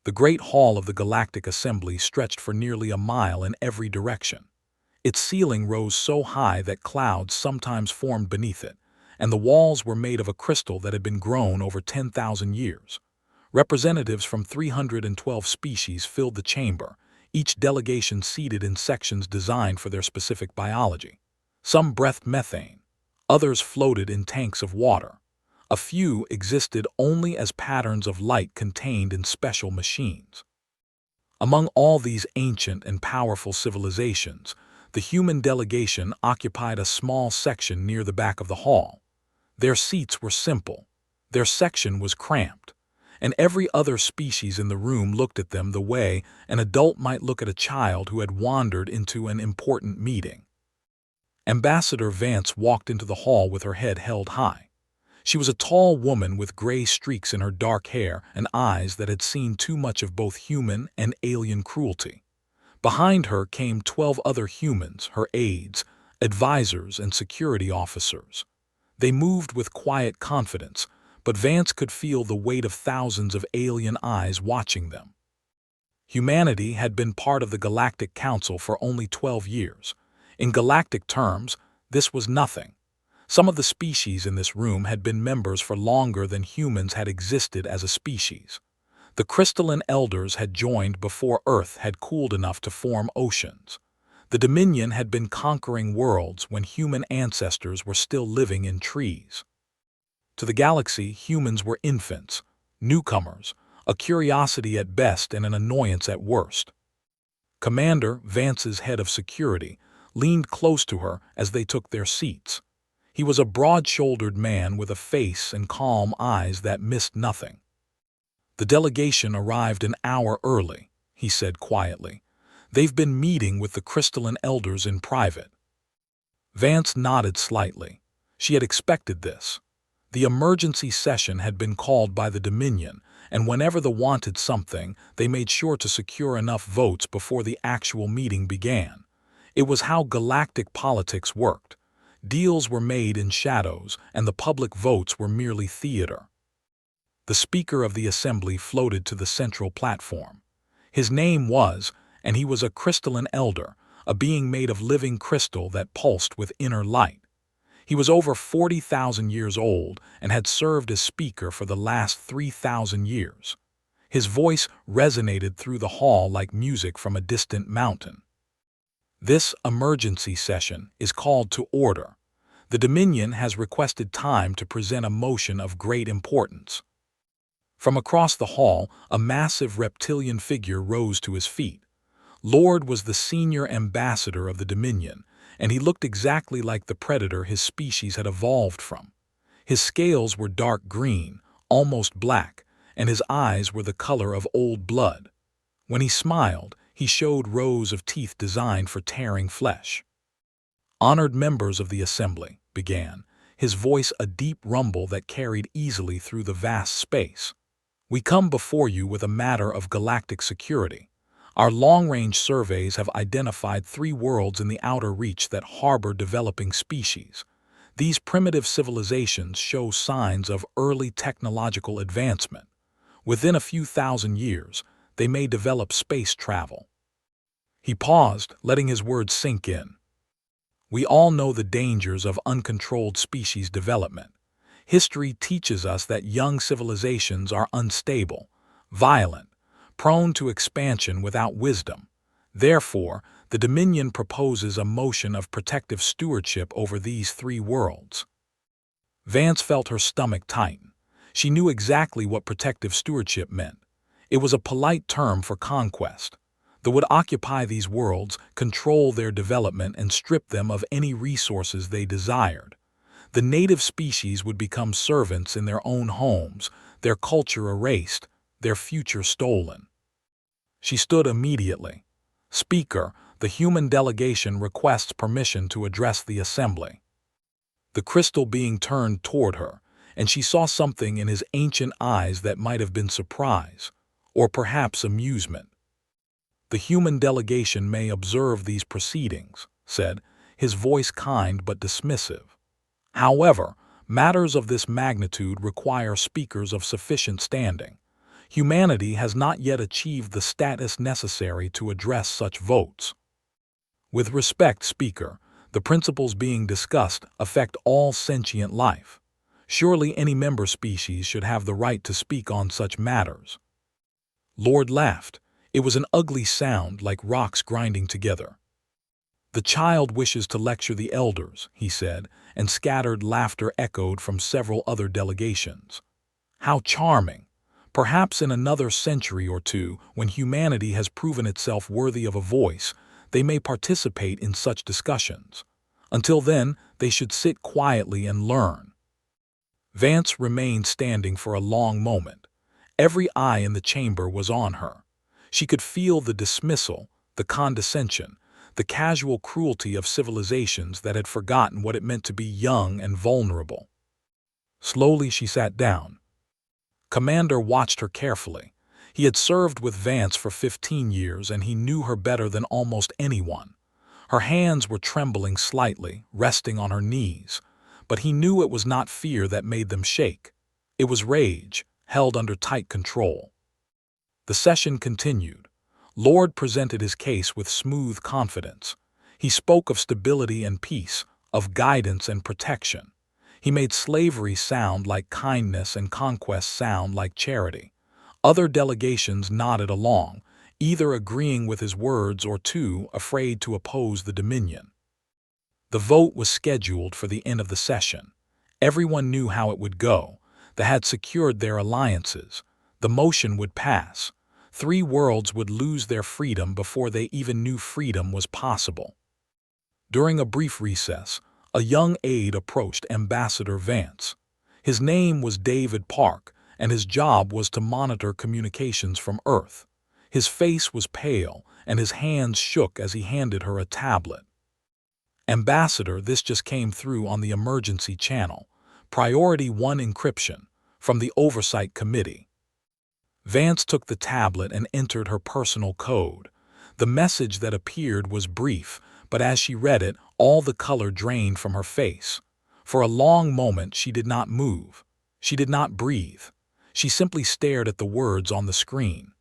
The great hall of the Galactic Assembly stretched for nearly a mile in every direction. Its ceiling rose so high that clouds sometimes formed beneath it, and the walls were made of a crystal that had been grown over 10,000 years. Representatives from 312 species filled the chamber, each delegation seated in sections designed for their specific biology. Some breathed methane, others floated in tanks of water. A few existed only as patterns of light contained in special machines. Among all these ancient and powerful civilizations, the human delegation occupied a small section near the back of the hall. Their seats were simple, their section was cramped, and every other species in the room looked at them the way an adult might look at a child who had wandered into an important meeting. Ambassador Vance walked into the hall with her head held high. She was a tall woman with gray streaks in her dark hair and eyes that had seen too much of both human and alien cruelty. Behind her came 12 other humans, her aides, advisors, and security officers. They moved with quiet confidence, but Vance could feel the weight of thousands of alien eyes watching them. Humanity had been part of the Galactic Council for only 12 years. In galactic terms, this was nothing. Some of the species in this room had been members for longer than humans had existed as a species. The crystalline elders had joined before Earth had cooled enough to form oceans. The Dominion had been conquering worlds when human ancestors were still living in trees. To the galaxy, humans were infants, newcomers, a curiosity at best and an annoyance at worst. Commander Vance's head of security leaned close to her as they took their seats. He was a broad-shouldered man with a face and calm eyes that missed nothing. "The delegation arrived an hour early," he said quietly. "They've been meeting with the crystalline elders in private." Vance nodded slightly. She had expected this. The emergency session had been called by the Dominion, and whenever they wanted something, they made sure to secure enough votes before the actual meeting began. It was how galactic politics worked. Deals were made in shadows, and the public votes were merely theater. The Speaker of the Assembly floated to the central platform. His name was, and he was a crystalline elder, a being made of living crystal that pulsed with inner light. He was over 40,000 years old and had served as speaker for the last 3,000 years. His voice resonated through the hall like music from a distant mountain. "This emergency session is called to order. The Dominion has requested time to present a motion of great importance." From across the hall, a massive reptilian figure rose to his feet. Lord was the senior ambassador of the Dominion, and he looked exactly like the predator his species had evolved from. His scales were dark green, almost black, and his eyes were the color of old blood. When he smiled, he showed rows of teeth designed for tearing flesh. "Honored members of the Assembly," began, his voice a deep rumble that carried easily through the vast space. "We come before you with a matter of galactic security. Our long-range surveys have identified 3 worlds in the outer reach that harbor developing species. These primitive civilizations show signs of early technological advancement. Within a few thousand years, they may develop space travel." He paused, letting his words sink in. "We all know the dangers of uncontrolled species development. History teaches us that young civilizations are unstable, violent, prone to expansion without wisdom. Therefore, the Dominion proposes a motion of protective stewardship over these 3 worlds." Vance felt her stomach tighten. She knew exactly what protective stewardship meant. It was a polite term for conquest. They would occupy these worlds, control their development, and strip them of any resources they desired. The native species would become servants in their own homes, their culture erased, their future stolen. She stood immediately. "Speaker, the human delegation requests permission to address the Assembly." The crystal being turned toward her, and she saw something in his ancient eyes that might have been surprise, or perhaps amusement. "The human delegation may observe these proceedings," said, his voice kind but dismissive. "However, matters of this magnitude require speakers of sufficient standing. Humanity has not yet achieved the status necessary to address such votes. With respect, Speaker, the principles being discussed affect all sentient life. Surely any member species should have the right to speak on such matters. Lord laughed. It was an ugly sound, like rocks grinding together. The child wishes to lecture the elders, he said, and scattered laughter echoed from several other delegations. How charming! Perhaps in another century or two, when humanity has proven itself worthy of a voice, they may participate in such discussions. Until then, they should sit quietly and learn. Vance remained standing for a long moment. Every eye in the chamber was on her. She could feel the dismissal, the condescension, the casual cruelty of civilizations that had forgotten what it meant to be young and vulnerable. Slowly she sat down. Commander watched her carefully. He had served with Vance for 15 years and he knew her better than almost anyone. Her hands were trembling slightly, resting on her knees, but he knew it was not fear that made them shake. It was rage, held under tight control. The session continued. Lord presented his case with smooth confidence. He spoke of stability and peace, of guidance and protection. He made slavery sound like kindness and conquest sound like charity. Other delegations nodded along, either agreeing with his words or too afraid to oppose the Dominion. The vote was scheduled for the end of the session. Everyone knew how it would go. They had secured their alliances. The motion would pass. 3 worlds would lose their freedom before they even knew freedom was possible. During a brief recess, a young aide approached Ambassador Vance. His name was David Park, and his job was to monitor communications from Earth. His face was pale, and his hands shook as he handed her a tablet. Ambassador, this just came through on the emergency channel. Priority 1 encryption, from the Oversight Committee. Vance took the tablet and entered her personal code. The message that appeared was brief, but as she read it, all the color drained from her face. For a long moment she did not move. She did not breathe. She simply stared at the words on the screen.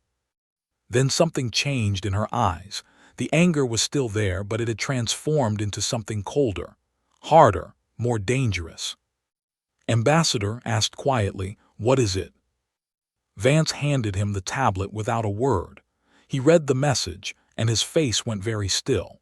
Then something changed in her eyes. The anger was still there, but it had transformed into something colder, harder, more dangerous. Ambassador asked quietly, "What is it?" Vance handed him the tablet without a word. He read the message, and his face went very still.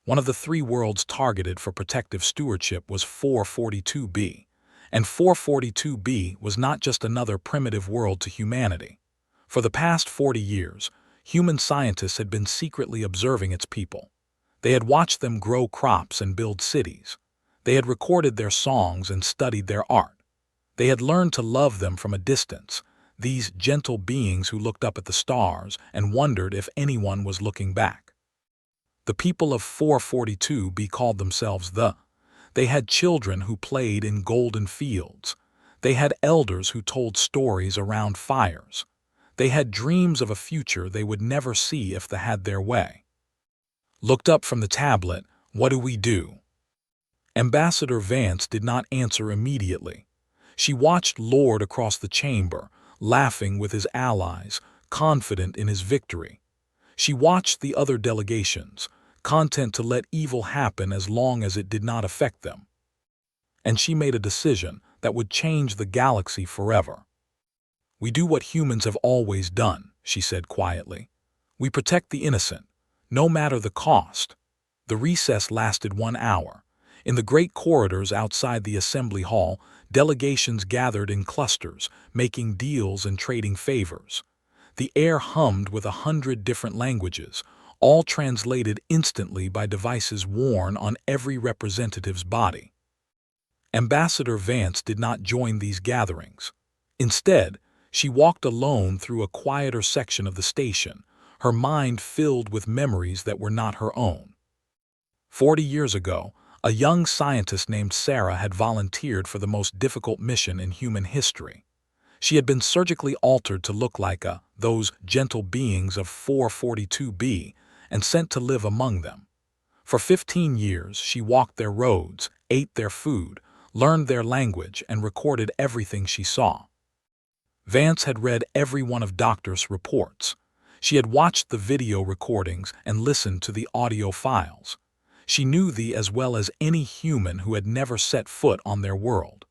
One of the 3 worlds targeted for protective stewardship was 442b, and 442b was not just another primitive world to humanity. For the past 40 years, human scientists had been secretly observing its people. They had watched them grow crops and build cities. They had recorded their songs and studied their art. They had learned to love them from a distance, these gentle beings who looked up at the stars and wondered if anyone was looking back. The people of 442b called themselves the. They had children who played in golden fields. They had elders who told stories around fires. They had dreams of a future they would never see if they had their way. Looked up from the tablet, "What do we do?" Ambassador Vance did not answer immediately. She watched Lord across the chamber, laughing with his allies, confident in his victory. She watched the other delegations, content to let evil happen as long as it did not affect them. And she made a decision that would change the galaxy forever. "We do what humans have always done," she said quietly. "We protect the innocent, no matter the cost." The recess lasted 1 hour. In the great corridors outside the assembly hall, delegations gathered in clusters, making deals and trading favors. The air hummed with 100 different languages, all translated instantly by devices worn on every representative's body. Ambassador Vance did not join these gatherings. Instead, she walked alone through a quieter section of the station, her mind filled with memories that were not her own. 40 years ago, a young scientist named Sarah had volunteered for the most difficult mission in human history. She had been surgically altered to look like those gentle beings of 442b and sent to live among them. For 15 years, she walked their roads, ate their food, learned their language, and recorded everything she saw. Vance had read every one of Doctor's reports. She had watched the video recordings and listened to the audio files. She knew thee as well as any human who had never set foot on their world.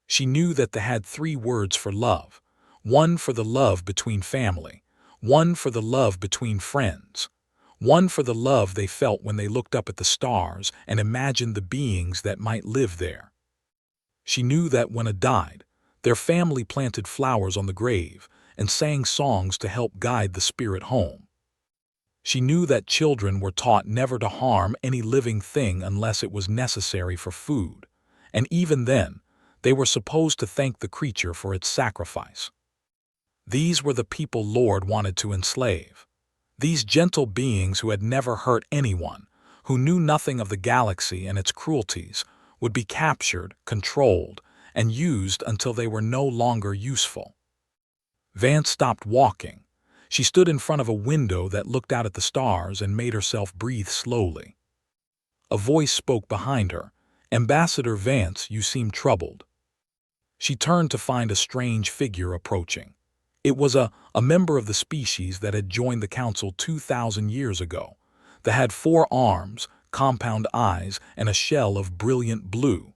She knew that they had 3 words for love: one for the love between family, one for the love between friends, one for the love they felt when they looked up at the stars and imagined the beings that might live there. She knew that when a died, their family planted flowers on the grave and sang songs to help guide the spirit home. She knew that children were taught never to harm any living thing unless it was necessary for food, and even then, they were supposed to thank the creature for its sacrifice. These were the people Lord wanted to enslave. These gentle beings who had never hurt anyone, who knew nothing of the galaxy and its cruelties, would be captured, controlled, and used until they were no longer useful. Vance stopped walking. She stood in front of a window that looked out at the stars and made herself breathe slowly. A voice spoke behind her. "Ambassador Vance, you seem troubled." She turned to find a strange figure approaching. It was a member of the species that had joined the council 2,000 years ago, that had 4 arms, compound eyes, and a shell of brilliant blue.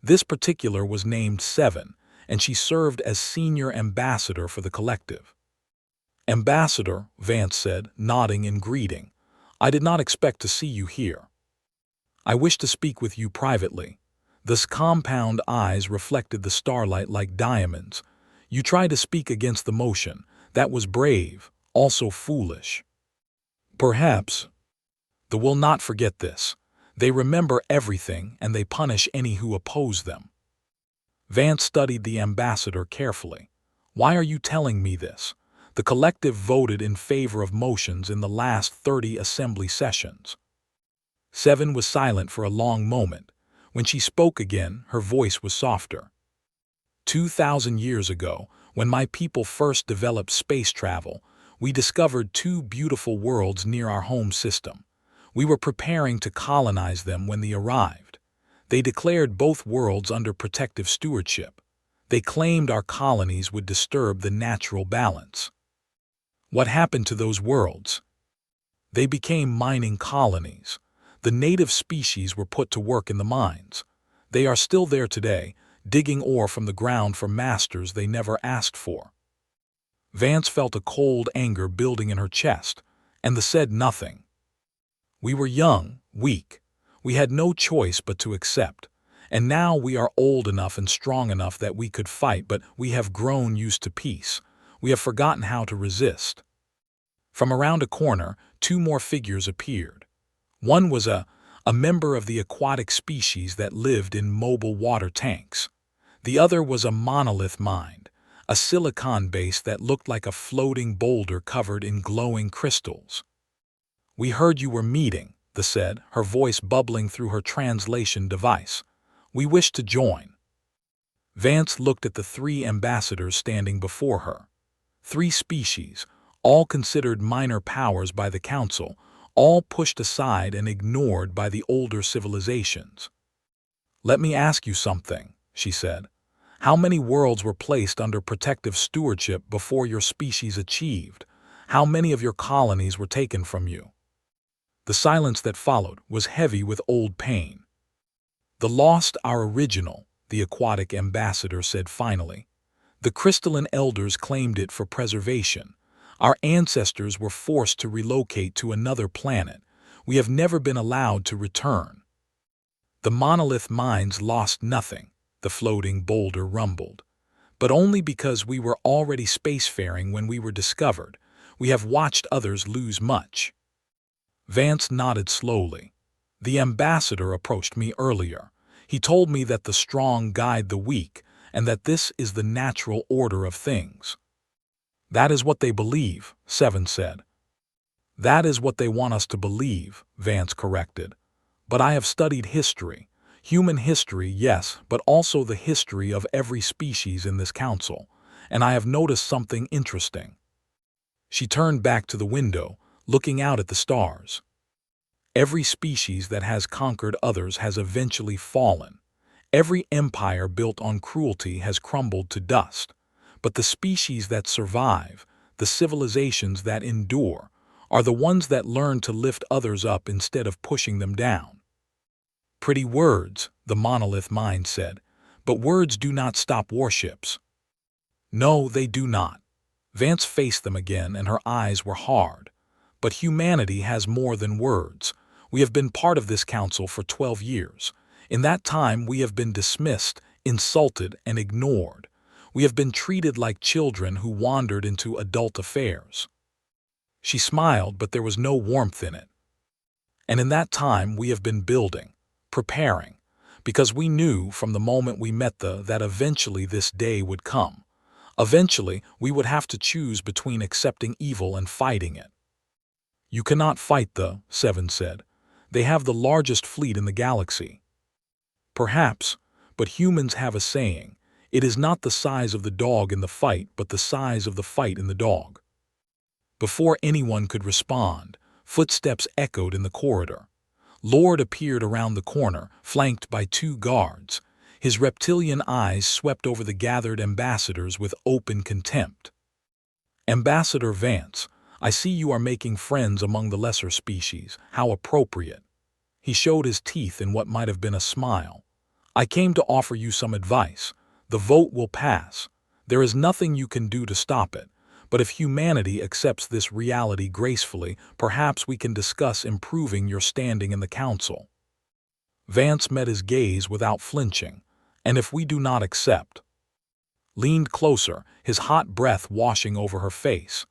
This particular was named Seven, and she served as senior ambassador for the collective. "Ambassador," Vance said, nodding in greeting, "I did not expect to see you here. I wish to speak with you privately." Thus compound eyes reflected the starlight like diamonds. "You tried to speak against the motion. That was brave, also foolish. Perhaps the will not forget this. They remember everything and they punish any who oppose them." Vance studied the ambassador carefully. "Why are you telling me this? The collective voted in favor of motions in the last 30 assembly sessions." Seven was silent for a long moment. When she spoke again, her voice was softer. 2,000 years ago, when my people first developed space travel, we discovered 2 beautiful worlds near our home system. We were preparing to colonize them when they arrived. They declared both worlds under protective stewardship. They claimed our colonies would disturb the natural balance. What happened to those worlds? They became mining colonies. The native species were put to work in the mines. They are still there today, digging ore from the ground for masters they never asked for. Vance felt a cold anger building in her chest, and said nothing. "We were young, weak. We had no choice but to accept. And now we are old enough and strong enough that we could fight, but we have grown used to peace. We have forgotten how to resist." From around a corner, 2 more figures appeared. One was a member of the aquatic species that lived in mobile water tanks. The other was a monolith mind, a silicon base that looked like a floating boulder covered in glowing crystals. "We heard you were meeting," they said, her voice bubbling through her translation device. "We wish to join." Vance looked at the 3 ambassadors standing before her. 3 species, all considered minor powers by the council, all pushed aside and ignored by the older civilizations. "Let me ask you something," she said. "How many worlds were placed under protective stewardship before your species achieved? How many of your colonies were taken from you?" The silence that followed was heavy with old pain. "The lost are original," the aquatic ambassador said finally. "The crystalline elders claimed it for preservation. Our ancestors were forced to relocate to another planet. We have never been allowed to return." "The monolith mines lost nothing," the floating boulder rumbled. "But only because we were already spacefaring when we were discovered. We have watched others lose much." Vance nodded slowly. "The ambassador approached me earlier. He told me that the strong guide the weak, and that this is the natural order of things." "That is what they believe," Seven said. "That is what they want us to believe," Vance corrected. "But I have studied history. Human history, yes, but also the history of every species in this council, and I have noticed something interesting." She turned back to the window, looking out at the stars. "Every species that has conquered others has eventually fallen. Every empire built on cruelty has crumbled to dust. But the species that survive, the civilizations that endure, are the ones that learn to lift others up instead of pushing them down. Pretty words, the monolith mind said, but words do not stop warships. No, they do not. Vance faced them again, and her eyes were hard. But humanity has more than words. We have been part of this council for 12 years. In that time, we have been dismissed, insulted, and ignored. We have been treated like children who wandered into adult affairs. She smiled, but there was no warmth in it. And in that time, we have been building, preparing, because we knew from the moment we met that eventually this day would come. Eventually, we would have to choose between accepting evil and fighting it. You cannot fight the Seven said. They have the largest fleet in the galaxy. Perhaps, but humans have a saying. It is not the size of the dog in the fight, but the size of the fight in the dog. Before anyone could respond, footsteps echoed in the corridor. Lord appeared around the corner, flanked by 2 guards. His reptilian eyes swept over the gathered ambassadors with open contempt. Ambassador Vance, I see you are making friends among the lesser species. How appropriate. He showed his teeth in what might have been a smile. I came to offer you some advice. The vote will pass. There is nothing you can do to stop it. But if humanity accepts this reality gracefully, perhaps we can discuss improving your standing in the council. Vance met his gaze without flinching. And if we do not accept? Leaned closer, his hot breath washing over her face.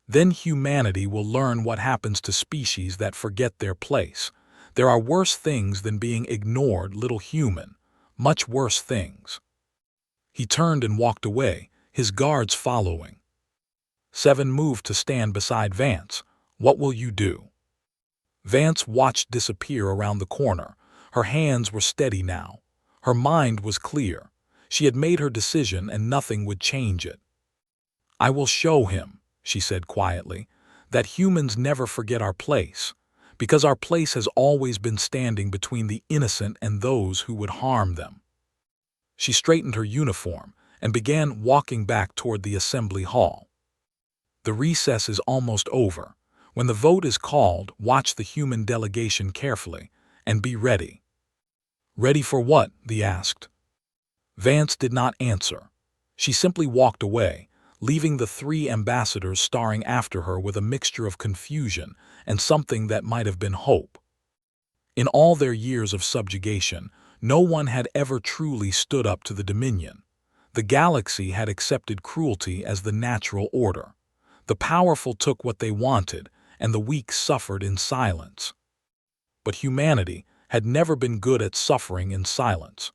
Then humanity will learn what happens to species that forget their place. There are worse things than being ignored, little human. Much worse things. He turned and walked away, his guards following. Seven moved to stand beside Vance. What will you do? Vance watched disappear around the corner. Her hands were steady now. Her mind was clear. She had made her decision and nothing would change it. I will show him, she said quietly, that humans never forget our place, because our place has always been standing between the innocent and those who would harm them. She straightened her uniform and began walking back toward the assembly hall. The recess is almost over. When the vote is called, watch the human delegation carefully and be ready. Ready for what? They asked. Vance did not answer. She simply walked away, leaving the 3 ambassadors staring after her with a mixture of confusion and something that might have been hope. In all their years of subjugation, no one had ever truly stood up to the Dominion. The galaxy had accepted cruelty as the natural order. The powerful took what they wanted, and the weak suffered in silence. But humanity had never been good at suffering in silence.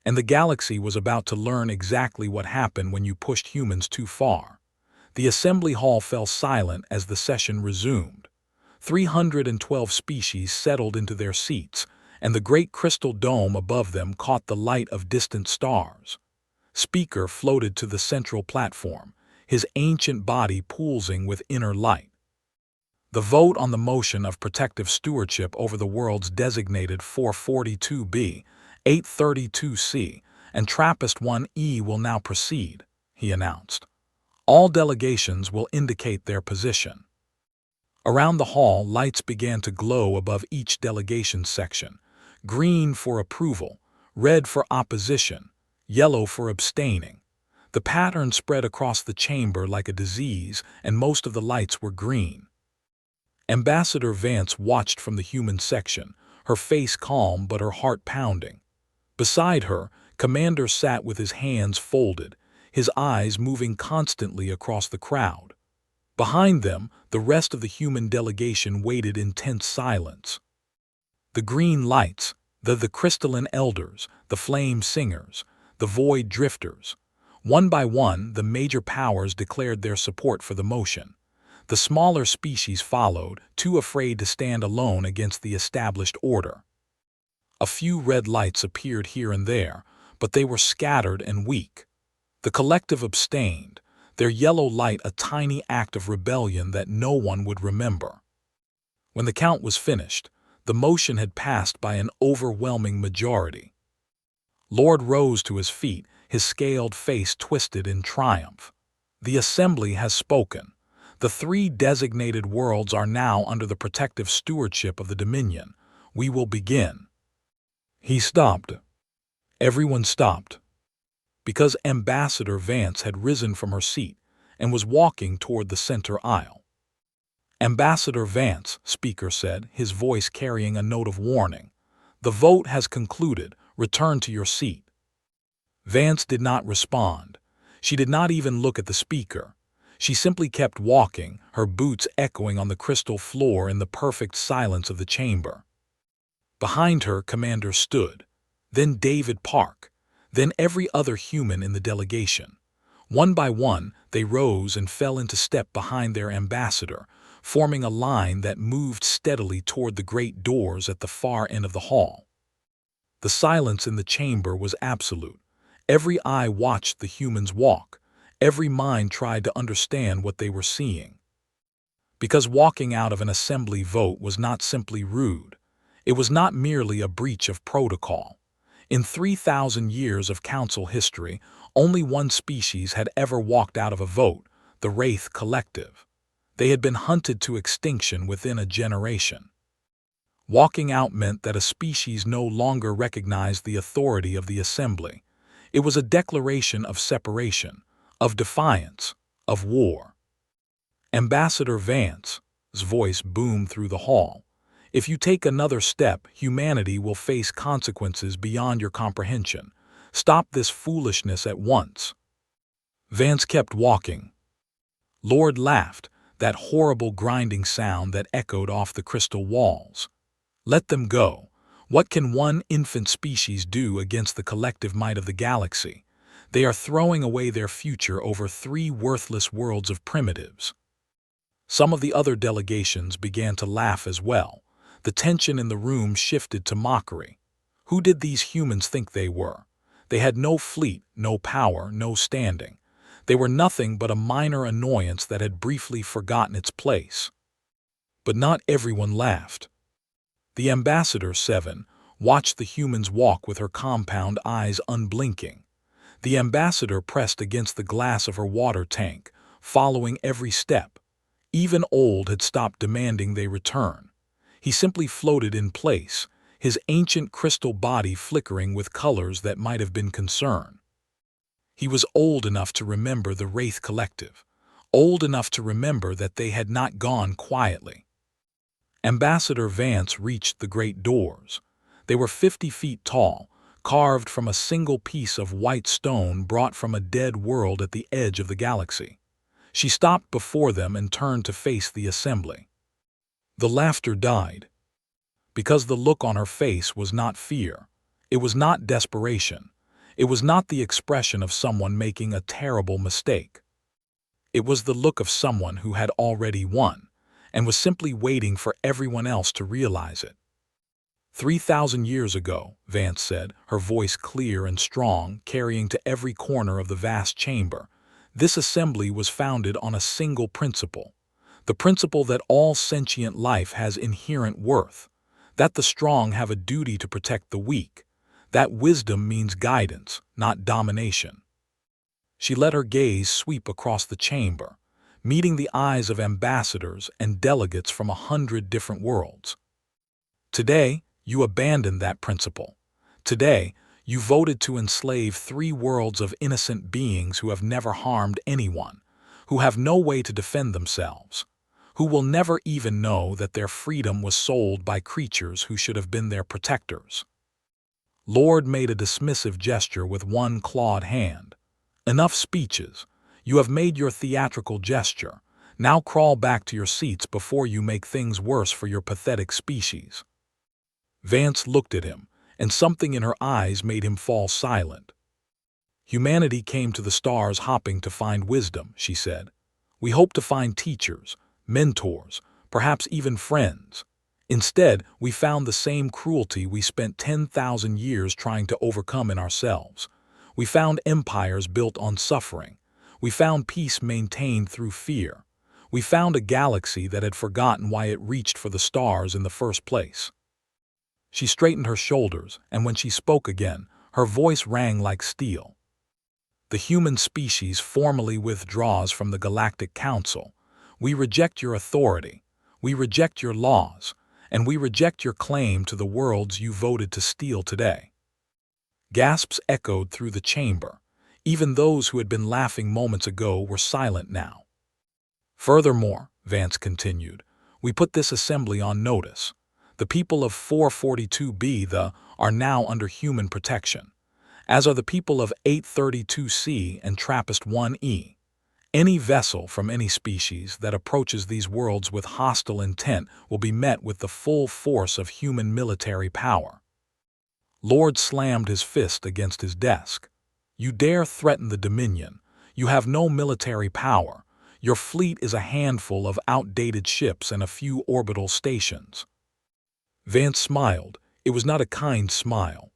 And the galaxy was about to learn exactly what happened when you pushed humans too far. The assembly hall fell silent as the session resumed. 312 species settled into their seats, and the great crystal dome above them caught the light of distant stars. Speaker floated to the central platform, his ancient body pulsing with inner light. The vote on the motion of protective stewardship over the worlds designated 442b, 832c, and TRAPPIST-1e will now proceed, he announced. All delegations will indicate their position. Around the hall, lights began to glow above each delegation section. Green for approval, red for opposition, yellow for abstaining. The pattern spread across the chamber like a disease, and most of the lights were green. Ambassador Vance watched from the human section, her face calm but her heart pounding. Beside her, Commander sat with his hands folded, his eyes moving constantly across the crowd. Behind them, the rest of the human delegation waited in tense silence. The green lights, the crystalline elders, the flame singers, the void drifters. One by one, the major powers declared their support for the motion. The smaller species followed, too afraid to stand alone against the established order. A few red lights appeared here and there, but they were scattered and weak. The collective abstained, their yellow light a tiny act of rebellion that no one would remember. When the count was finished, the motion had passed by an overwhelming majority. Lord rose to his feet, his scaled face twisted in triumph. "The Assembly has spoken. The 3 designated worlds are now under the protective stewardship of the Dominion. We will begin." He stopped. Everyone stopped. Because Ambassador Vance had risen from her seat and was walking toward the center aisle. "Ambassador Vance," Speaker said, his voice carrying a note of warning, "the vote has concluded. Return to your seat." Vance did not respond. She did not even look at the Speaker. She simply kept walking, her boots echoing on the crystal floor in the perfect silence of the chamber. Behind her, Commander stood, then David Park, then every other human in the delegation. One by one, they rose and fell into step behind their ambassador, forming a line that moved steadily toward the great doors at the far end of the hall. The silence in the chamber was absolute. Every eye watched the humans walk. Every mind tried to understand what they were seeing. Because walking out of an assembly vote was not simply rude. It was not merely a breach of protocol. In 3,000 years of council history, only one species had ever walked out of a vote, the Wraith Collective. They had been hunted to extinction within a generation. Walking out meant that a species no longer recognized the authority of the assembly. It was a declaration of separation, of defiance, of war. "Ambassador Vance's voice boomed through the hall. If you take another step, humanity will face consequences beyond your comprehension. Stop this foolishness at once." Vance kept walking. Lord laughed, that horrible grinding sound that echoed off the crystal walls. "Let them go. What can one infant species do against the collective might of the galaxy? They are throwing away their future over 3 worthless worlds of primitives." Some of the other delegations began to laugh as well. The tension in the room shifted to mockery. Who did these humans think they were? They had no fleet, no power, no standing. They were nothing but a minor annoyance that had briefly forgotten its place. But not everyone laughed. The Ambassador 7 watched the humans walk with her compound eyes unblinking. The Ambassador pressed against the glass of her water tank, following every step. Even Old had stopped demanding they return. He simply floated in place, his ancient crystal body flickering with colors that might have been concern. He was old enough to remember the Wraith Collective, old enough to remember that they had not gone quietly. Ambassador Vance reached the great doors. They were 50 feet tall, carved from a single piece of white stone brought from a dead world at the edge of the galaxy. She stopped before them and turned to face the assembly. The laughter died. Because the look on her face was not fear. It was not desperation. It was not the expression of someone making a terrible mistake. It was the look of someone who had already won, and was simply waiting for everyone else to realize it. 3,000 years ago, Vance said, her voice clear and strong, carrying to every corner of the vast chamber, this assembly was founded on a single principle. The principle that all sentient life has inherent worth, that the strong have a duty to protect the weak, that wisdom means guidance, not domination. She let her gaze sweep across the chamber, meeting the eyes of ambassadors and delegates from 100 different worlds. Today, you abandoned that principle. Today, you voted to enslave 3 worlds of innocent beings who have never harmed anyone, who have no way to defend themselves, who will never even know that their freedom was sold by creatures who should have been their protectors. Lord made a dismissive gesture with one clawed hand. "Enough speeches. You have made your theatrical gesture. Now crawl back to your seats before you make things worse for your pathetic species." Vance looked at him, and something in her eyes made him fall silent. "Humanity came to the stars hopping to find wisdom," she said. "We hope to find teachers, mentors, perhaps even friends. Instead, we found the same cruelty we spent 10,000 years trying to overcome in ourselves. We found empires built on suffering. We found peace maintained through fear. We found a galaxy that had forgotten why it reached for the stars in the first place." She straightened her shoulders, and when she spoke again, her voice rang like steel. The human species formally withdraws from the Galactic Council. We reject your authority. We reject your laws. And we reject your claim to the worlds you voted to steal today." Gasps echoed through the chamber. Even those who had been laughing moments ago were silent now. "Furthermore," Vance continued, "we put this assembly on notice. The people of 442b are now under human protection, as are the people of 832c and Trappist-1e. Any vessel from any species that approaches these worlds with hostile intent will be met with the full force of human military power." Lord slammed his fist against his desk. "You dare threaten the Dominion. You have no military power. Your fleet is a handful of outdated ships and a few orbital stations." Vance smiled. It was not a kind smile.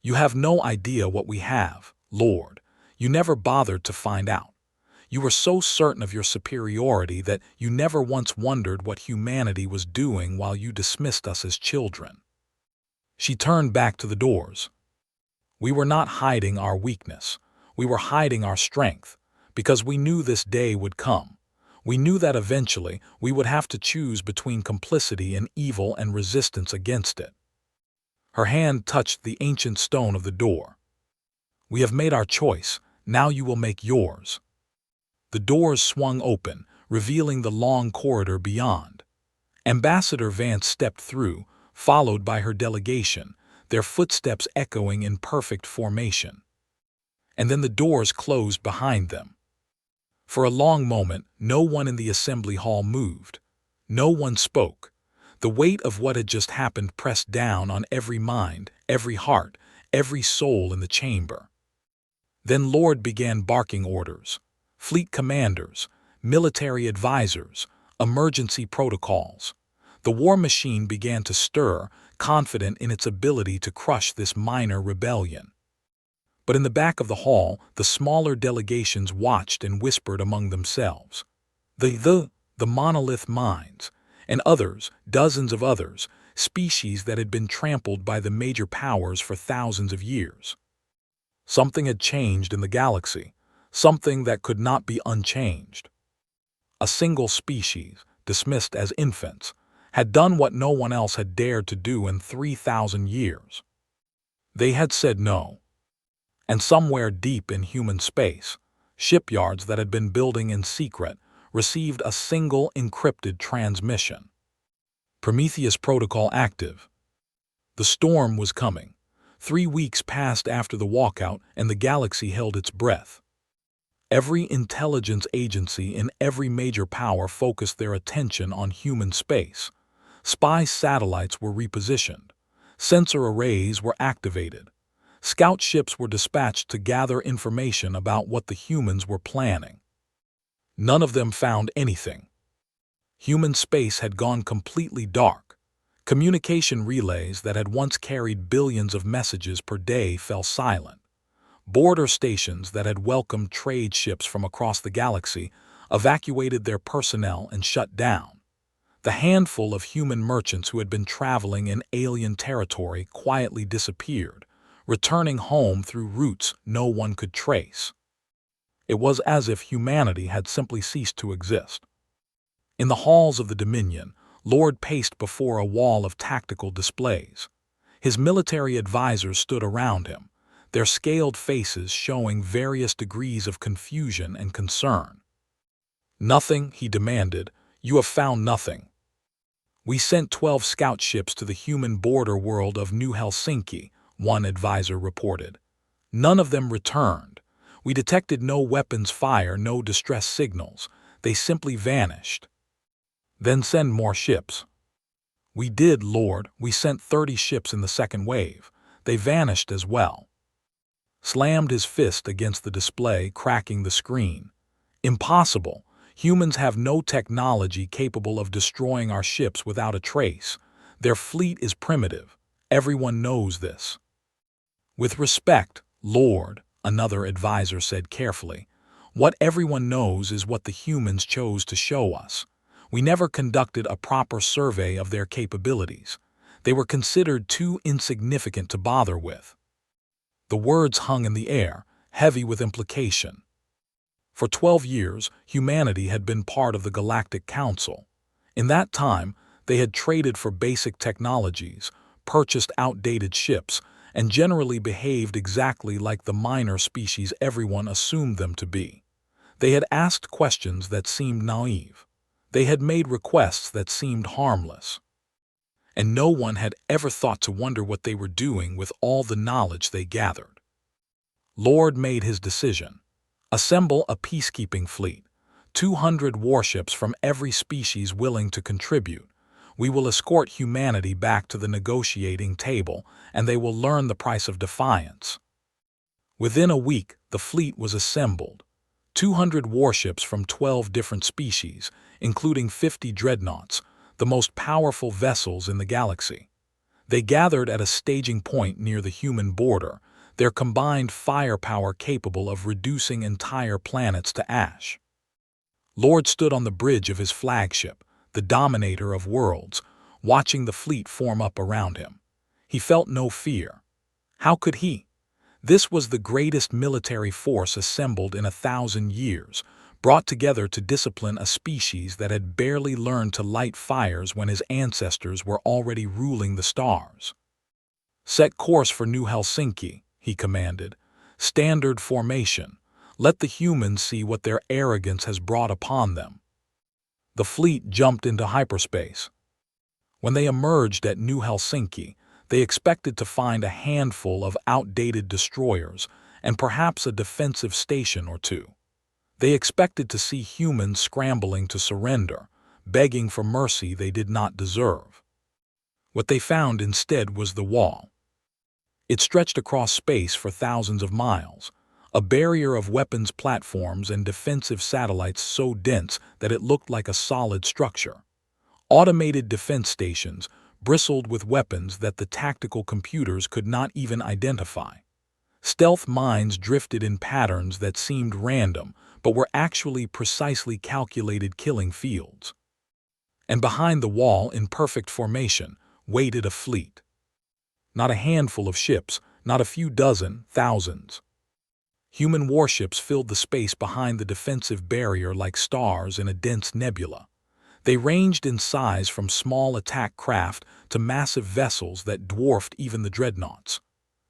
"You have no idea what we have, Lord. You never bothered to find out. You were so certain of your superiority that you never once wondered what humanity was doing while you dismissed us as children." She turned back to the doors. "We were not hiding our weakness. We were hiding our strength, because we knew this day would come. We knew that eventually we would have to choose between complicity in evil and resistance against it." Her hand touched the ancient stone of the door. "We have made our choice. Now you will make yours." The doors swung open, revealing the long corridor beyond. Ambassador Vance stepped through, followed by her delegation, their footsteps echoing in perfect formation. And then the doors closed behind them. For a long moment, no one in the assembly hall moved. No one spoke. The weight of what had just happened pressed down on every mind, every heart, every soul in the chamber. Then Lord began barking orders. Fleet commanders, military advisors, emergency protocols. The war machine began to stir, confident in its ability to crush this minor rebellion. But in the back of the hall, the smaller delegations watched and whispered among themselves. The monolith minds, and others, dozens of others, species that had been trampled by the major powers for thousands of years. Something had changed in the galaxy, something that could not be unchanged. A single species, dismissed as infants, had done what no one else had dared to do in 3,000 years. They had said no. And somewhere deep in human space, shipyards that had been building in secret received a single encrypted transmission. Prometheus Protocol active. The storm was coming. 3 weeks passed after the walkout, and the galaxy held its breath. Every intelligence agency in every major power focused their attention on human space. Spy satellites were repositioned. Sensor arrays were activated. Scout ships were dispatched to gather information about what the humans were planning. None of them found anything. Human space had gone completely dark. Communication relays that had once carried billions of messages per day fell silent. Border stations that had welcomed trade ships from across the galaxy evacuated their personnel and shut down. The handful of human merchants who had been traveling in alien territory quietly disappeared, returning home through routes no one could trace. It was as if humanity had simply ceased to exist. In the halls of the Dominion, Lord paced before a wall of tactical displays. His military advisors stood around him, their scaled faces showing various degrees of confusion and concern. "Nothing," he demanded. "You have found nothing." "We sent 12 scout ships to the human border world of New Helsinki," one advisor reported. "None of them returned. We detected no weapons fire, no distress signals. They simply vanished." "Then send more ships." "We did, Lord. We sent 30 ships in the second wave. They vanished as well." Slammed his fist against the display, cracking the screen. "Impossible. Humans have no technology capable of destroying our ships without a trace. Their fleet is primitive. Everyone knows this." "With respect, Lord," another advisor said carefully, "what everyone knows is what the humans chose to show us. We never conducted a proper survey of their capabilities. They were considered too insignificant to bother with." The words hung in the air, heavy with implication. For 12 years, humanity had been part of the Galactic Council. In that time, they had traded for basic technologies, purchased outdated ships, and generally behaved exactly like the minor species everyone assumed them to be. They had asked questions that seemed naive. They had made requests that seemed harmless. And no one had ever thought to wonder what they were doing with all the knowledge they gathered. Lord made his decision. Assemble a peacekeeping fleet, 200 warships from every species willing to contribute. We will escort humanity back to the negotiating table, and they will learn the price of defiance. Within a week, the fleet was assembled. 200 warships from 12 different species, including 50 dreadnoughts, the most powerful vessels in the galaxy. They gathered at a staging point near the human border, their combined firepower capable of reducing entire planets to ash. Lord stood on the bridge of his flagship, the Dominator of Worlds, watching the fleet form up around him. He felt no fear. How could he? This was the greatest military force assembled in 1,000 years, brought together to discipline a species that had barely learned to light fires when his ancestors were already ruling the stars. Set course for New Helsinki, he commanded. Standard formation. Let the humans see what their arrogance has brought upon them. The fleet jumped into hyperspace. When they emerged at New Helsinki, they expected to find a handful of outdated destroyers and perhaps a defensive station or two. They expected to see humans scrambling to surrender, begging for mercy they did not deserve. What they found instead was the wall. It stretched across space for thousands of miles, a barrier of weapons platforms and defensive satellites so dense that it looked like a solid structure. Automated defense stations bristled with weapons that the tactical computers could not even identify. Stealth mines drifted in patterns that seemed random, but were actually precisely calculated killing fields. And behind the wall, in perfect formation, waited a fleet. Not a handful of ships, not a few dozen, thousands. Human warships filled the space behind the defensive barrier like stars in a dense nebula. They ranged in size from small attack craft to massive vessels that dwarfed even the dreadnoughts.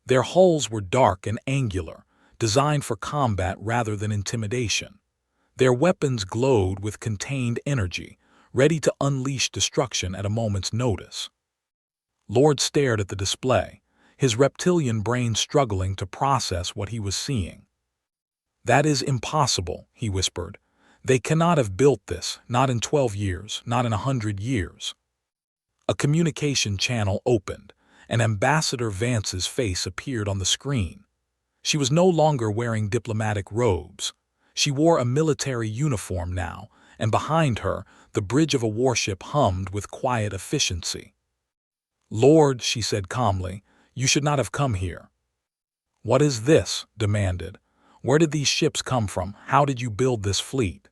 Their hulls were dark and angular, designed for combat rather than intimidation. Their weapons glowed with contained energy, ready to unleash destruction at a moment's notice. Lord stared at the display, his reptilian brain struggling to process what he was seeing. "That is impossible," he whispered. "They cannot have built this, not in 12 years, not in 100 years." A communication channel opened, and Ambassador Vance's face appeared on the screen. She was no longer wearing diplomatic robes. She wore a military uniform now, and behind her, the bridge of a warship hummed with quiet efficiency. "Lord," she said calmly, "you should not have come here." "What is this?" demanded. "Where did these ships come from? How did you build this fleet?"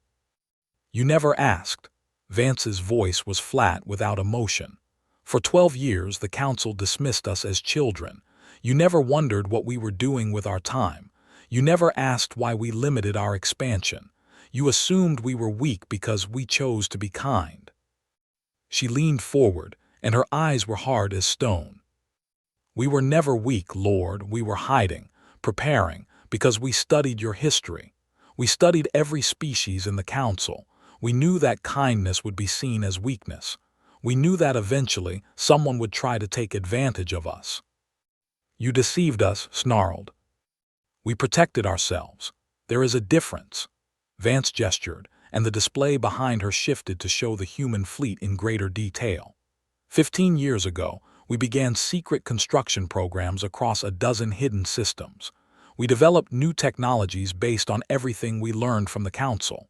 "You never asked." Vance's voice was flat without emotion. "For 12 years, the Council dismissed us as children. You never wondered what we were doing with our time. You never asked why we limited our expansion. You assumed we were weak because we chose to be kind." She leaned forward, and her eyes were hard as stone. "We were never weak, Lord. We were hiding, preparing, because we studied your history. We studied every species in the Council. We knew that kindness would be seen as weakness. We knew that eventually someone would try to take advantage of us." "You deceived us," snarled. "We protected ourselves. There is a difference." Vance gestured, and the display behind her shifted to show the human fleet in greater detail. 15 years ago, we began secret construction programs across a dozen hidden systems. We developed new technologies based on everything we learned from the Council.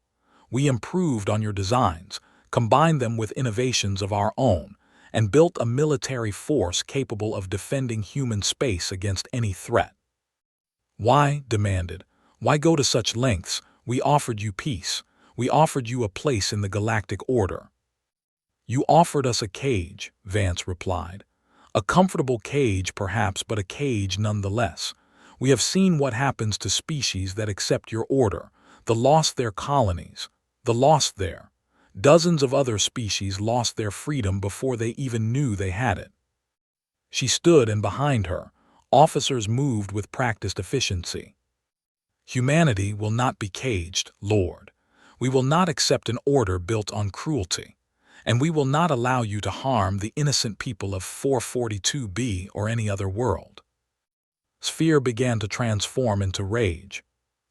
We improved on your designs, combined them with innovations of our own, and built a military force capable of defending human space against any threat. "Why?" demanded. "Why go to such lengths? We offered you peace. We offered you a place in the galactic order." "You offered us a cage," Vance replied. "A comfortable cage, perhaps, but a cage nonetheless. We have seen what happens to species that accept your order, the lost their colonies, the lost their. Dozens of other species lost their freedom before they even knew they had it. She stood, and behind her, officers moved with practiced efficiency. Humanity will not be caged, Lord. We will not accept an order built on cruelty, and we will not allow you to harm the innocent people of 442b or any other world. Sphere began to transform into rage.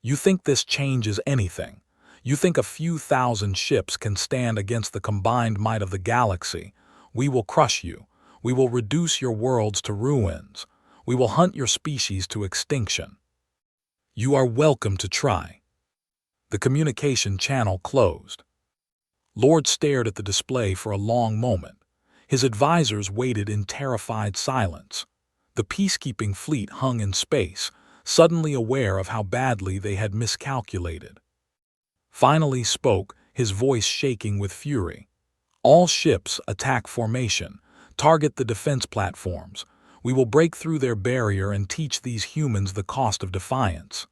You think this changes anything? You think a few thousand ships can stand against the combined might of the galaxy? We will crush you. We will reduce your worlds to ruins. We will hunt your species to extinction. You are welcome to try. The communication channel closed. Lord stared at the display for a long moment. His advisors waited in terrified silence. The peacekeeping fleet hung in space, suddenly aware of how badly they had miscalculated. Finally spoke, his voice shaking with fury. All ships, attack formation. Target the defense platforms. We will break through their barrier and teach these humans the cost of defiance.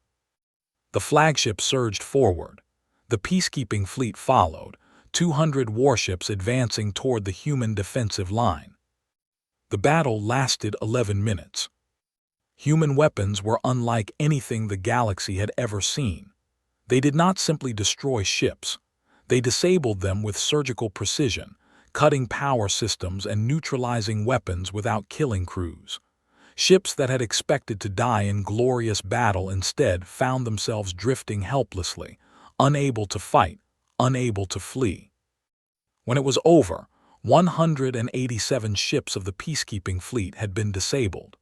The flagship surged forward. The peacekeeping fleet followed, 200 warships advancing toward the human defensive line. The battle lasted 11 minutes. Human weapons were unlike anything the galaxy had ever seen. They did not simply destroy ships. They disabled them with surgical precision, cutting power systems and neutralizing weapons without killing crews. Ships that had expected to die in glorious battle instead found themselves drifting helplessly, unable to fight, unable to flee. When it was over, 187 ships of the peacekeeping fleet had been disabled.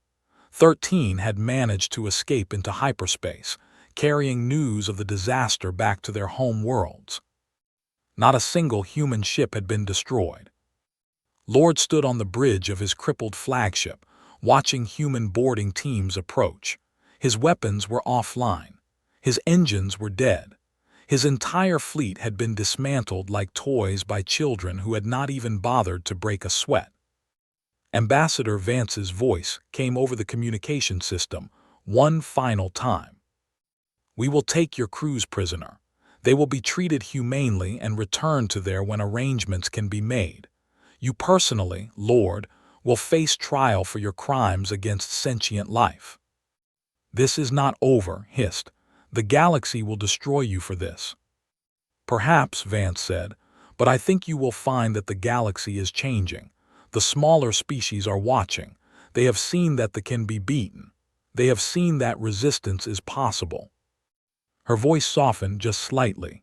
13 had managed to escape into hyperspace, carrying news of the disaster back to their home worlds. Not a single human ship had been destroyed. Lord stood on the bridge of his crippled flagship, watching human boarding teams approach. His weapons were offline. His engines were dead. His entire fleet had been dismantled like toys by children who had not even bothered to break a sweat. Ambassador Vance's voice came over the communication system one final time. We will take your crews prisoner. They will be treated humanely and returned to there when arrangements can be made. You personally, Lord, will face trial for your crimes against sentient life. This is not over, hissed. The galaxy will destroy you for this. Perhaps, Vance said, but I think you will find that the galaxy is changing. The smaller species are watching. They have seen that they can be beaten. They have seen that resistance is possible. Her voice softened just slightly.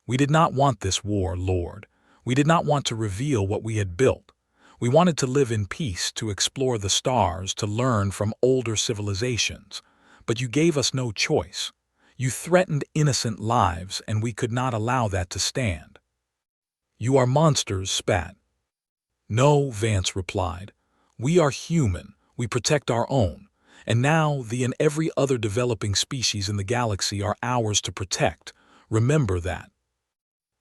We did not want this war, Lord. We did not want to reveal what we had built. We wanted to live in peace, to explore the stars, to learn from older civilizations. But you gave us no choice. You threatened innocent lives, and we could not allow that to stand. You are monsters, spat. No, Vance replied. We are human. We protect our own. And now the and every other developing species in the galaxy are ours to protect. Remember that.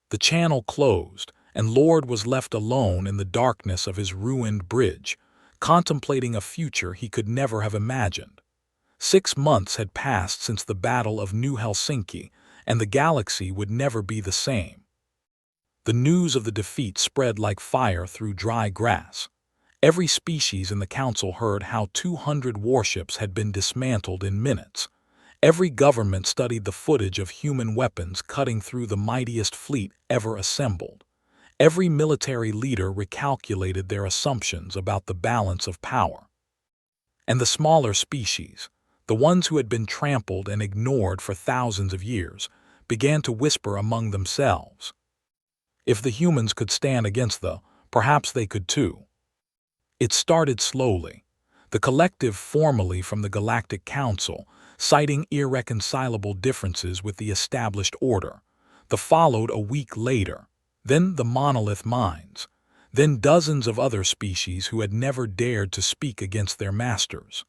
The channel closed, and Lord was left alone in the darkness of his ruined bridge, contemplating a future he could never have imagined. 6 months had passed since the Battle of New Helsinki, and the galaxy would never be the same. The news of the defeat spread like fire through dry grass. Every species in the council heard how 200 warships had been dismantled in minutes. Every government studied the footage of human weapons cutting through the mightiest fleet ever assembled. Every military leader recalculated their assumptions about the balance of power. And the smaller species, the ones who had been trampled and ignored for thousands of years, began to whisper among themselves. If the humans could stand against perhaps they could too. It started slowly. The collective formally from the Galactic Council, citing irreconcilable differences with the established order. The followed a week later. Then the monolith minds. Then dozens of other species who had never dared to speak against their masters.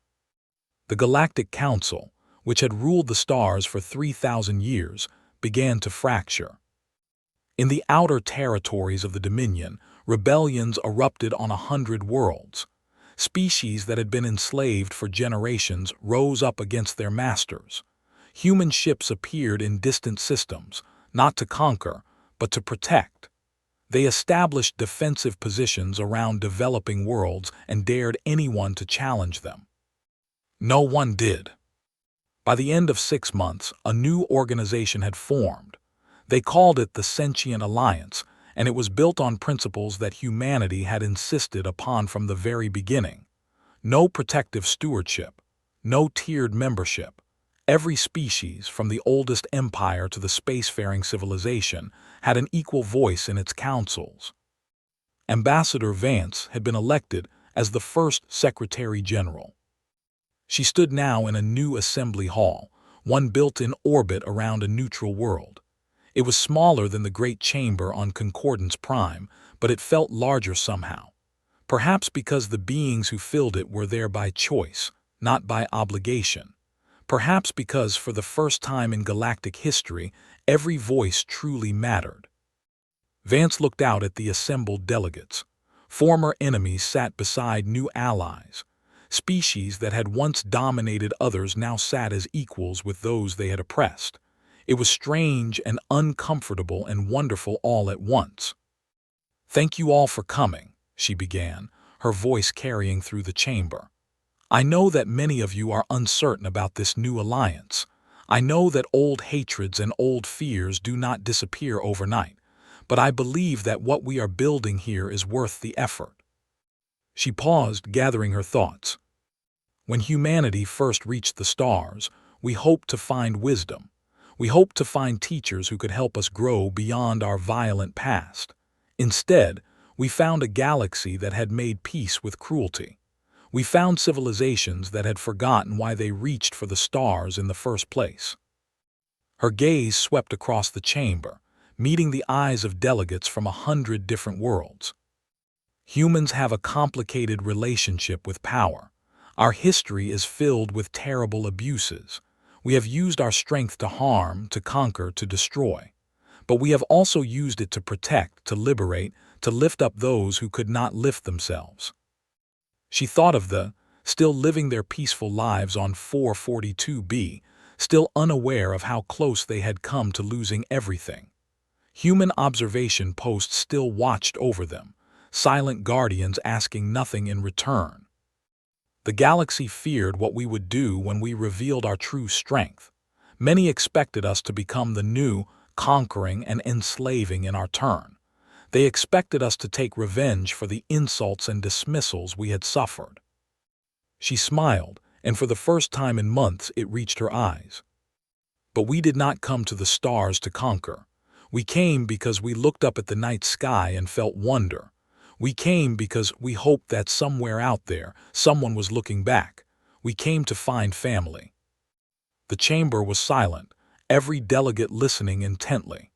The Galactic Council, which had ruled the stars for 3,000 years, began to fracture. In the outer territories of the Dominion, rebellions erupted on 100 worlds. Species that had been enslaved for generations rose up against their masters. Human ships appeared in distant systems, not to conquer, but to protect. They established defensive positions around developing worlds and dared anyone to challenge them. No one did. By the end of 6 months, a new organization had formed. They called it the Sentient Alliance, and it was built on principles that humanity had insisted upon from the very beginning. No protective stewardship, no tiered membership. Every species, from the oldest empire to the spacefaring civilization, had an equal voice in its councils. Ambassador Vance had been elected as the first Secretary General. She stood now in a new assembly hall, one built in orbit around a neutral world. It was smaller than the Great Chamber on Concordance Prime, but it felt larger somehow. Perhaps because the beings who filled it were there by choice, not by obligation. Perhaps because, for the first time in galactic history, every voice truly mattered. Vance looked out at the assembled delegates. Former enemies sat beside new allies. Species that had once dominated others now sat as equals with those they had oppressed. It was strange and uncomfortable and wonderful all at once. "Thank you all for coming," she began, her voice carrying through the chamber. "I know that many of you are uncertain about this new alliance. I know that old hatreds and old fears do not disappear overnight, but I believe that what we are building here is worth the effort." She paused, gathering her thoughts. "When humanity first reached the stars, we hoped to find wisdom. We hoped to find teachers who could help us grow beyond our violent past. Instead, we found a galaxy that had made peace with cruelty. We found civilizations that had forgotten why they reached for the stars in the first place." Her gaze swept across the chamber, meeting the eyes of delegates from 100 different worlds. "Humans have a complicated relationship with power. Our history is filled with terrible abuses. We have used our strength to harm, to conquer, to destroy. But we have also used it to protect, to liberate, to lift up those who could not lift themselves." She thought of the, still living their peaceful lives on 442b, still unaware of how close they had come to losing everything. Human observation posts still watched over them, silent guardians asking nothing in return. The galaxy feared what we would do when we revealed our true strength. Many expected us to become the new, conquering and enslaving in our turn. They expected us to take revenge for the insults and dismissals we had suffered. She smiled, and for the first time in months it reached her eyes. "But we did not come to the stars to conquer. We came because we looked up at the night sky and felt wonder. We came because we hoped that somewhere out there, someone was looking back. We came to find family." The chamber was silent, every delegate listening intently.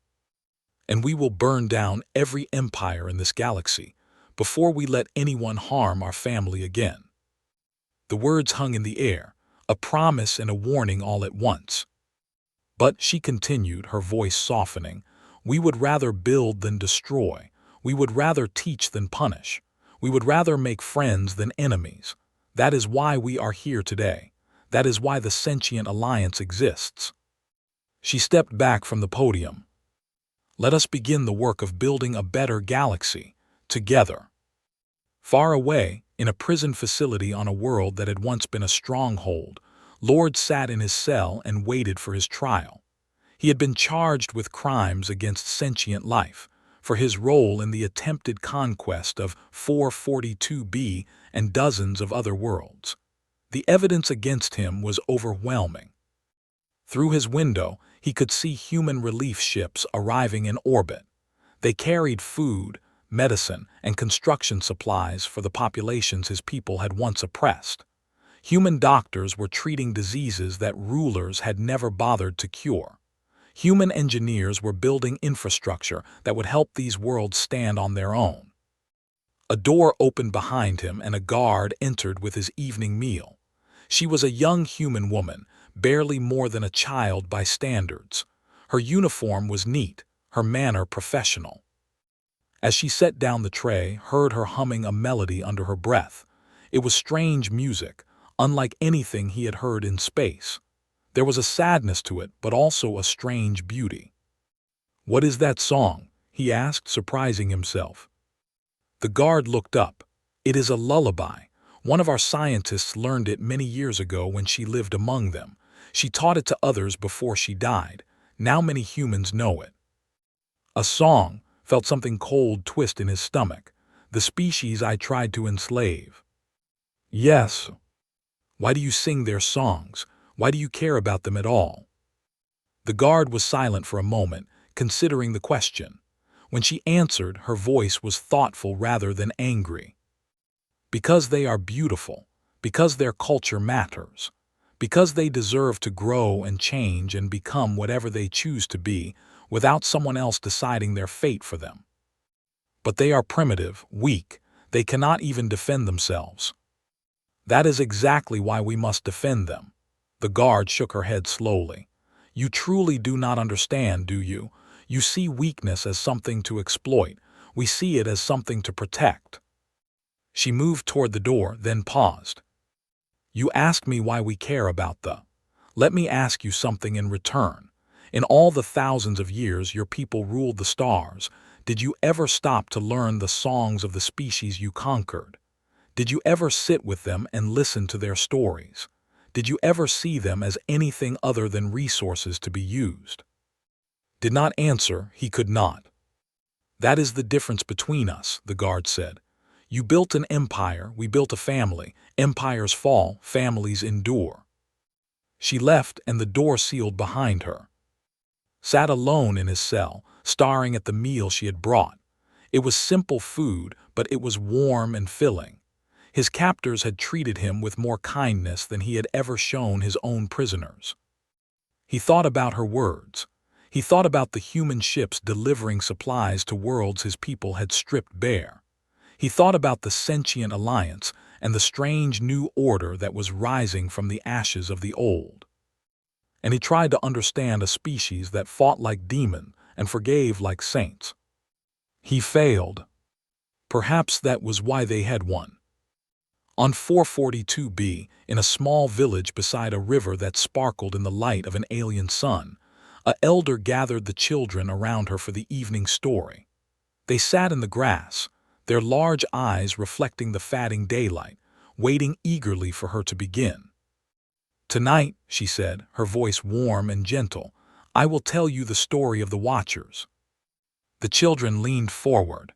"And we will burn down every empire in this galaxy before we let anyone harm our family again." The words hung in the air, a promise and a warning all at once. "But," she continued, her voice softening, "we would rather build than destroy. We would rather teach than punish. We would rather make friends than enemies. That is why we are here today. That is why the Sentient Alliance exists." She stepped back from the podium. "Let us begin the work of building a better galaxy, together." Far away, in a prison facility on a world that had once been a stronghold, Lord sat in his cell and waited for his trial. He had been charged with crimes against sentient life, for his role in the attempted conquest of 442b and dozens of other worlds. The evidence against him was overwhelming. Through his window, he could see human relief ships arriving in orbit. They carried food, medicine, and construction supplies for the populations his people had once oppressed. Human doctors were treating diseases that rulers had never bothered to cure. Human engineers were building infrastructure that would help these worlds stand on their own. A door opened behind him and a guard entered with his evening meal. She was a young human woman, barely more than a child by standards. Her uniform was neat, her manner professional. As she set down the tray, heard her humming a melody under her breath. It was strange music, unlike anything he had heard in space. There was a sadness to it, but also a strange beauty. "What is that song?" he asked, surprising himself. The guard looked up. "It is a lullaby. One of our scientists learned it many years ago when she lived among them. She taught it to others before she died. Now many humans know it." A song, felt something cold twist in his stomach. The species I tried to enslave. "Yes. Why do you sing their songs? Why do you care about them at all?" The guard was silent for a moment, considering the question. When she answered, her voice was thoughtful rather than angry. "Because they are beautiful, because their culture matters, because they deserve to grow and change and become whatever they choose to be without someone else deciding their fate for them. But they are primitive, weak, they cannot even defend themselves. That is exactly why we must defend them." The guard shook her head slowly. "You truly do not understand, do you? You see weakness as something to exploit. We see it as something to protect." She moved toward the door, then paused. "You asked me why we care about the. Let me ask you something in return. In all the thousands of years your people ruled the stars, did you ever stop to learn the songs of the species you conquered? Did you ever sit with them and listen to their stories? Did you ever see them as anything other than resources to be used?" Did not answer, he could not. "That is the difference between us," the guard said. "You built an empire, we built a family. Empires fall, families endure." She left, and the door sealed behind her. Sat alone in his cell, staring at the meal she had brought. It was simple food, but it was warm and filling. His captors had treated him with more kindness than he had ever shown his own prisoners. He thought about her words. He thought about the human ships delivering supplies to worlds his people had stripped bare. He thought about the sentient alliance and the strange new order that was rising from the ashes of the old. And he tried to understand a species that fought like demons and forgave like saints. He failed. Perhaps that was why they had won. On 442b, in a small village beside a river that sparkled in the light of an alien sun, an elder gathered the children around her for the evening story. They sat in the grass, their large eyes reflecting the fading daylight, waiting eagerly for her to begin. "Tonight," she said, her voice warm and gentle, "I will tell you the story of the Watchers." The children leaned forward.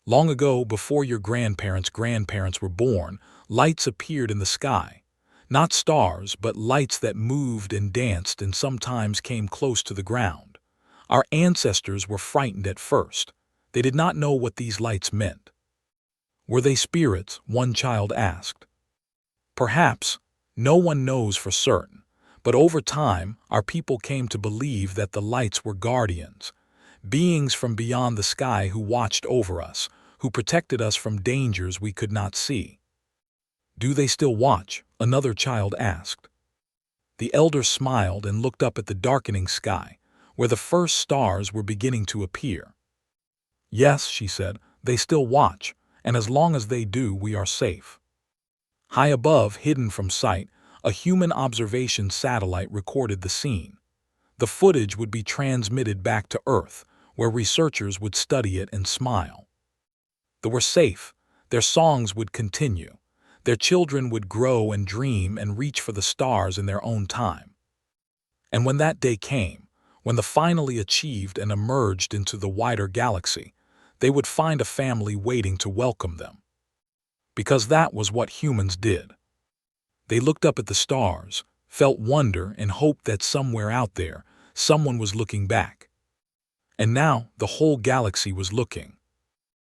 "Long ago, before your grandparents' were born, lights appeared in the sky. Not stars, but lights that moved and danced and sometimes came close to the ground. Our ancestors were frightened at first. They did not know what these lights meant." "Were they spirits?" one child asked. "Perhaps. No one knows for certain. But over time, our people came to believe that the lights were guardians, beings from beyond the sky who watched over us, who protected us from dangers we could not see." "Do they still watch?" another child asked. The elder smiled and looked up at the darkening sky, where the first stars were beginning to appear. "Yes," she said, "they still watch, and as long as they do, we are safe." High above, hidden from sight, a human observation satellite recorded the scene. The footage would be transmitted back to Earth, where researchers would study it and smile. They were safe. Their songs would continue. Their children would grow and dream and reach for the stars in their own time. And when that day came, when they finally achieved and emerged into the wider galaxy, they would find a family waiting to welcome them. Because that was what humans did. They looked up at the stars, felt wonder and hoped that somewhere out there, someone was looking back. And now the whole galaxy was looking.